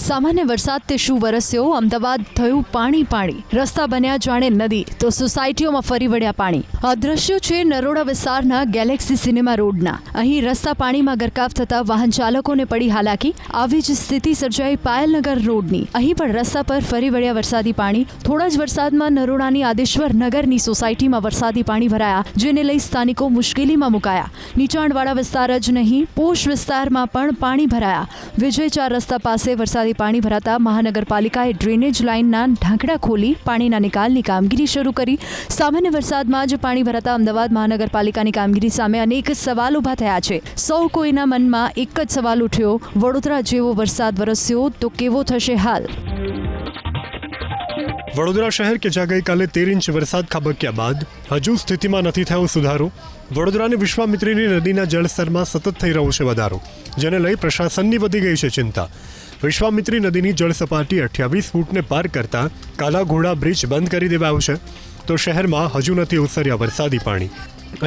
સામાન્ય વરસાદથી શું વરસ્યો, અમદાવાદ થયું પાણી પાણી, રસ્તા બન્યા જાણે નદી તો સોસાયટીઓમાં ફરી વળ્યા પાણી. આ દ્રશ્યો છે નરોડા વિસ્તારના ગેલેક્સી સિનેમા રોડના. અહીં રસ્તા પાણીમાં ગરકાવ થતા વાહન ચાલકોને પડી હાલાકી. આવી જ સ્થિતિ સર્જાઈ પાયલનગર રોડની. અહીં પણ રસ્તા પર ફરી વળ્યા વરસાદી પાણી. થોડા જ વરસાદમાં નરોડાની આદેશ્વર નગરની સોસાયટીમાં વરસાદી પાણી ભરાયા, જેને લઈ સ્થાનિકો મુશ્કેલીમાં મુકાયા. નીચાણવાળા વિસ્તાર જ નહીં, પોશ વિસ્તારમાં પણ પાણી ભરાયા. વિજય 4 રસ્તા પાસે વરસાદી પાણી ભરાતા મહાનગરપાલિકાએ ડ્રેનેજ લાઇનના ઢાંકણા ખોલી પાણીના નિકાલની કામગીરી શરૂ કરી. સામાન્ય વરસાદમાં જ પાણી ભરાતા અમદાવાદ મહાનગરપાલિકાની કામગીરી સામે અનેક સવાલ ઊભા થયા છે. સૌ કોઈના મનમાં એક જ સવાલ ઉઠ્યો, વડોદરા જેવો વરસાદ વરસ્યો તો કેવો થશે હાલ? વડોદરા શહેર કે જ્યાં ગઈકાલે 13 ઇંચ વરસાદ ખાબક્યા બાદ હજુ સ્થિતિમાં નથી થયો સુધારો. વડોદરાની વિશ્વામિત્રીની નદીના જળસ્તરમાં સતત થઈ રહ્યો છે વધારો, જેને લઈ પ્રશાસનની વધી ગઈ છે ચિંતા. વિશ્વામિત્રી નદીની જળ સપાટી 28 ફૂટને પાર કરતા કાલા ઘોડા બ્રિજ બંધ કરી દેવાયો છે, તો શહેરમાં હજુ નથી ઓસર્યા વરસાદી પાણી.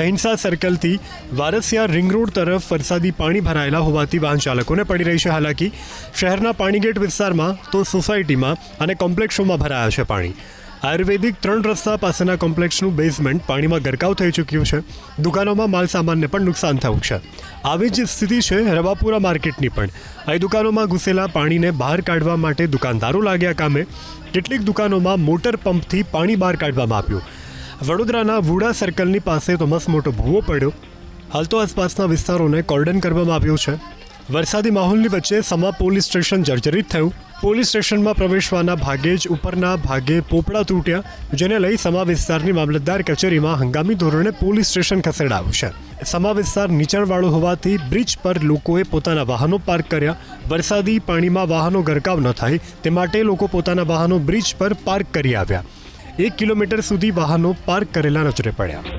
અહિંસા સર્કલથી વારસિયા રિંગ રોડ તરફ વરસાદી પાણી ભરાયેલા હોવાથી વાહન ચાલકોને પડી રહી છે હાલાકી. શહેરના પાણીગેટ વિસ્તારમાં તો સોસાયટીમાં અને કોમ્પ્લેક્સોમાં ભરાયા છે પાણી. આયુર્વેદિક 3 રસ્તા પાસેના કોમ્પ્લેક્સનું બેઝમેન્ટ પાણીમાં ગરકાવ થઈ ચૂક્યું છે. દુકાનોમાં માલ સામાનને પણ નુકસાન થયું છે. આવી જ સ્થિતિ છે રવાપુરા માર્કેટની પણ. અહીં દુકાનોમાં ઘૂસેલા પાણીને બહાર કાઢવા માટે દુકાનદારો લાગ્યા કામે. કેટલીક દુકાનોમાં મોટર પંપથી પાણી બહાર કાઢવામાં આવ્યું. વડોદરાના વુડા સર્કલની પાસે તો મસમોટો ભૂવો પડ્યો. હાલ તો આસપાસના વિસ્તારોને કોર્ડન કરવામાં આવ્યું છે. વરસાદી માહોલની વચ્ચે સમા પોલીસ સ્ટેશન જર્જરિત થયું. પોલીસ સ્ટેશનમાં પ્રવેશવાના ભાગે જ ઉપરના ભાગે પોપડા તૂટ્યા, જેને લઈ સમા વિસ્તારની મામલતદાર કચેરીમાં હંગામી ધોરણે પોલીસ સ્ટેશન ખસેડાયું છે. સમા વિસ્તાર નીચાણવાળો હોવાથી બ્રિજ પર લોકોએ પોતાના વાહનો પાર્ક કર્યા. વરસાદી પાણીમાં વાહનો ગરકાવ ન થાય તે માટે લોકો પોતાના વાહનો બ્રિજ પર પાર્ક કરી આવ્યા. 1 કિલોમીટર સુધી વાહનો પાર્ક કરેલા નજરે પડ્યા.